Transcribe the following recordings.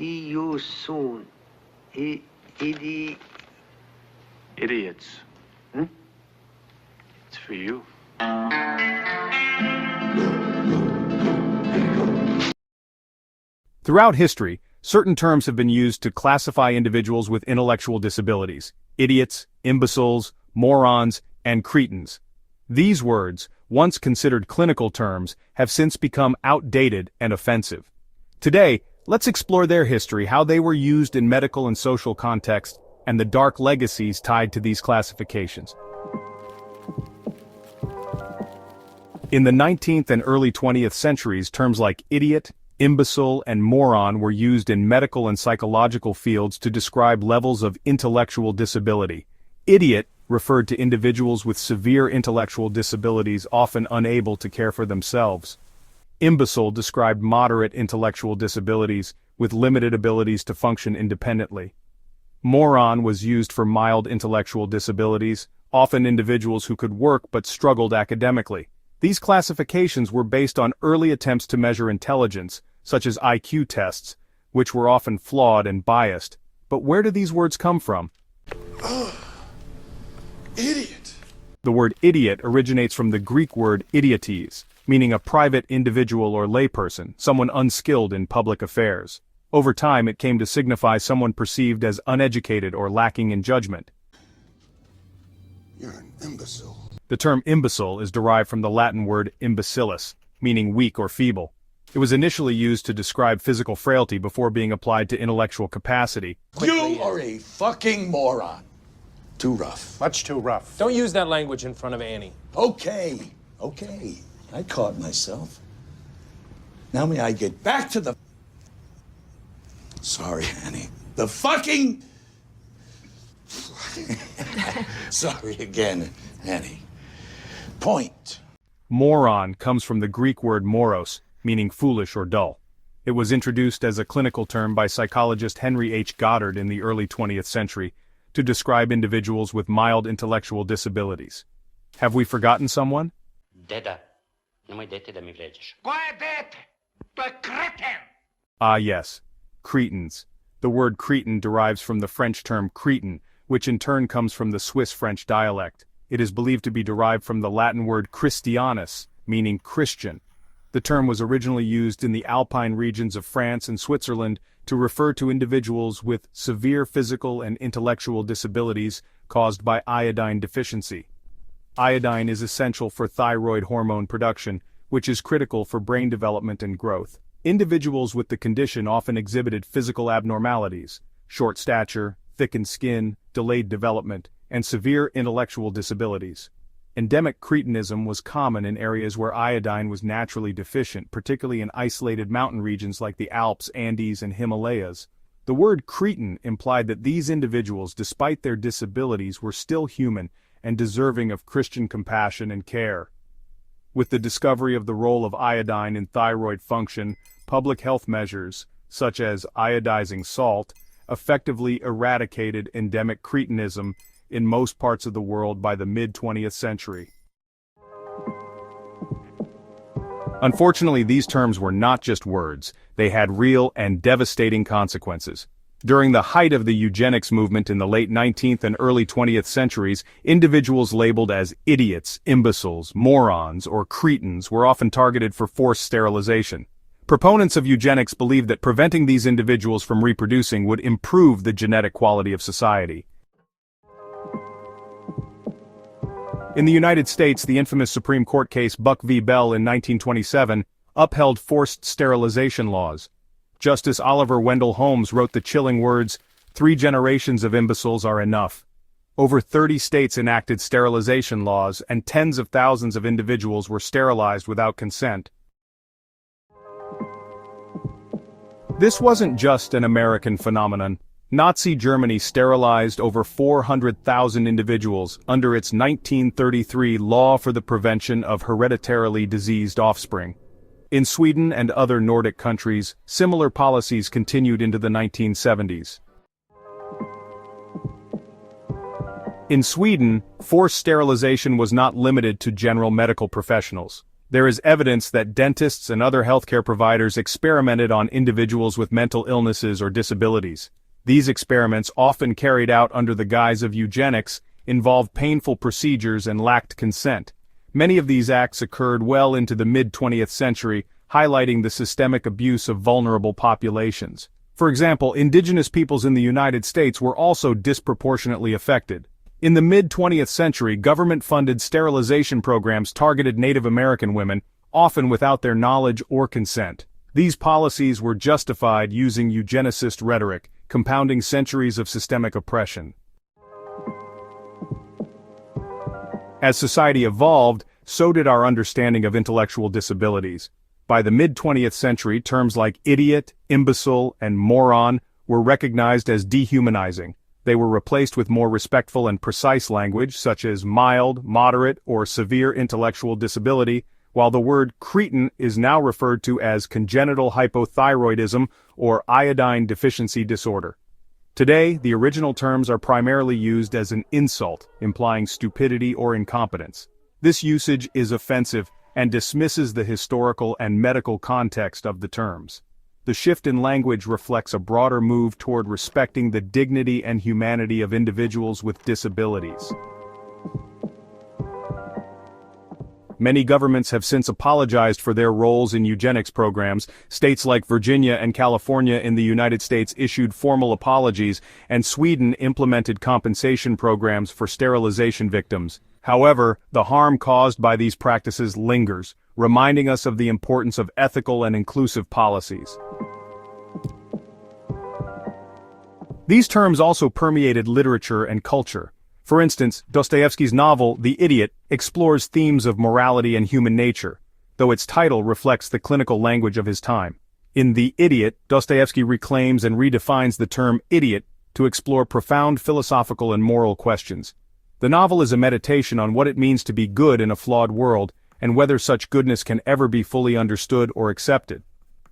See you soon. Idiots. It's for you. Throughout history, certain terms have been used to classify individuals with intellectual disabilities: idiots, imbeciles, morons, and cretins. These words, once considered clinical terms, have since become outdated and offensive. Today, let's explore their history, how they were used in medical and social contexts, and the dark legacies tied to these classifications. In the 19th and early 20th centuries, terms like idiot, imbecile, and moron were used in medical and psychological fields to describe levels of intellectual disability. Idiot referred to individuals with severe intellectual disabilities often unable to care for themselves. Imbecile described moderate intellectual disabilities with limited abilities to function independently. Moron was used for mild intellectual disabilities, often individuals who could work but struggled academically. These classifications were based on early attempts to measure intelligence, such as IQ tests, which were often flawed and biased. But where do these words come from? Idiot. The word idiot originates from the Greek word idiotes, meaning a private individual or layperson, someone unskilled in public affairs. Over time, it came to signify someone perceived as uneducated or lacking in judgment. You're an imbecile. The term imbecile is derived from the Latin word imbecilis, meaning weak or feeble. It was initially used to describe physical frailty before being applied to intellectual capacity. You are a fucking moron. Too rough. Much too rough. Don't use that language in front of Annie. Okay. I caught myself. Now may I get back to the... Sorry, Annie. The fucking... Sorry again, Annie. Point. Moron comes from the Greek word moros, meaning foolish or dull. It was introduced as a clinical term by psychologist Henry H. Goddard in the early 20th century to describe individuals with mild intellectual disabilities. Have we forgotten someone? Deda. Nu mai dete da mi vleđeš. Ah yes, Cretins. The word Cretin derives from the French term Cretin, which in turn comes from the Swiss-French dialect. It is believed to be derived from the Latin word Christianus, meaning Christian. The term was originally used in the Alpine regions of France and Switzerland to refer to individuals with severe physical and intellectual disabilities caused by iodine deficiency. Iodine is essential for thyroid hormone production, which is critical for brain development and growth. Individuals with the condition often exhibited physical abnormalities: short stature, thickened skin, delayed development, and severe intellectual disabilities. Endemic cretinism was common in areas where iodine was naturally deficient, particularly in isolated mountain regions like the Alps, Andes, and Himalayas. The word Cretin implied that these individuals, despite their disabilities, were still human and deserving of Christian compassion and care. With the discovery of the role of iodine in thyroid function, public health measures, such as iodizing salt, effectively eradicated endemic cretinism in most parts of the world by the mid-20th century. Unfortunately, these terms were not just words, they had real and devastating consequences. During the height of the eugenics movement in the late 19th and early 20th centuries, individuals labeled as idiots, imbeciles, morons, or cretins were often targeted for forced sterilization. Proponents of eugenics believed that preventing these individuals from reproducing would improve the genetic quality of society. In the United States, the infamous Supreme Court case Buck v. Bell in 1927 upheld forced sterilization laws. Justice Oliver Wendell Holmes wrote the chilling words, "3 generations of imbeciles are enough." Over 30 states enacted sterilization laws, and tens of thousands of individuals were sterilized without consent. This wasn't just an American phenomenon. Nazi Germany sterilized over 400,000 individuals under its 1933 Law for the Prevention of Hereditarily Diseased Offspring. In Sweden and other Nordic countries, similar policies continued into the 1970s. In Sweden, forced sterilization was not limited to general medical professionals. There is evidence that dentists and other healthcare providers experimented on individuals with mental illnesses or disabilities. These experiments, often carried out under the guise of eugenics, involved painful procedures and lacked consent. Many of these acts occurred well into the mid-20th century, highlighting the systemic abuse of vulnerable populations. For example, indigenous peoples in the United States were also disproportionately affected. In the mid-20th century, government-funded sterilization programs targeted Native American women, often without their knowledge or consent. These policies were justified using eugenicist rhetoric, compounding centuries of systemic oppression. As society evolved, so did our understanding of intellectual disabilities. By the mid-20th century, terms like idiot, imbecile, and moron were recognized as dehumanizing. They were replaced with more respectful and precise language, such as mild, moderate, or severe intellectual disability, while the word cretin is now referred to as congenital hypothyroidism or iodine deficiency disorder. Today, the original terms are primarily used as an insult, implying stupidity or incompetence. This usage is offensive and dismisses the historical and medical context of the terms. The shift in language reflects a broader move toward respecting the dignity and humanity of individuals with disabilities. Many governments have since apologized for their roles in eugenics programs. States like Virginia and California in the United States issued formal apologies, and Sweden implemented compensation programs for sterilization victims. However, the harm caused by these practices lingers, reminding us of the importance of ethical and inclusive policies. These terms also permeated literature and culture. For instance, Dostoevsky's novel, The Idiot, explores themes of morality and human nature, though its title reflects the clinical language of his time. In The Idiot, Dostoevsky reclaims and redefines the term idiot to explore profound philosophical and moral questions. The novel is a meditation on what it means to be good in a flawed world, and whether such goodness can ever be fully understood or accepted.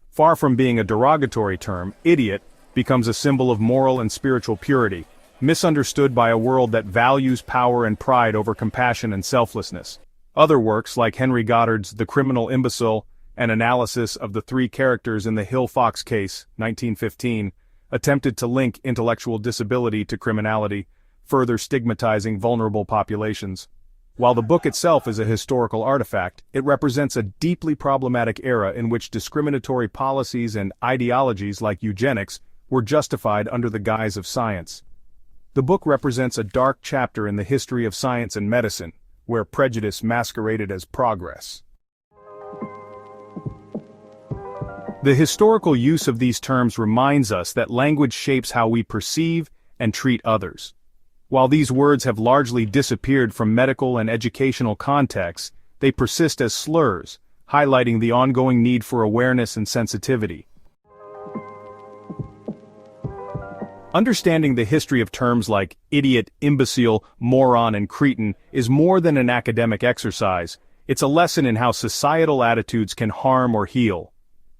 Far from being a derogatory term, idiot becomes a symbol of moral and spiritual purity, misunderstood by a world that values power and pride over compassion and selflessness. Other works, like Henry Goddard's The Criminal Imbecile, an analysis of the three characters in the Hill Fox case, 1915, attempted to link intellectual disability to criminality, further stigmatizing vulnerable populations. While the book itself is a historical artifact, it represents a deeply problematic era in which discriminatory policies and ideologies like eugenics were justified under the guise of science. The book represents a dark chapter in the history of science and medicine, where prejudice masqueraded as progress. The historical use of these terms reminds us that language shapes how we perceive and treat others. While these words have largely disappeared from medical and educational contexts, they persist as slurs, highlighting the ongoing need for awareness and sensitivity. Understanding the history of terms like idiot, imbecile, moron, and cretin is more than an academic exercise. It's a lesson in how societal attitudes can harm or heal.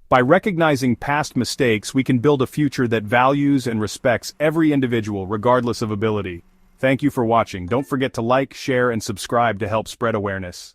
By recognizing past mistakes, we can build a future that values and respects every individual regardless of ability. Thank you for watching. Don't forget to like, share, and subscribe to help spread awareness.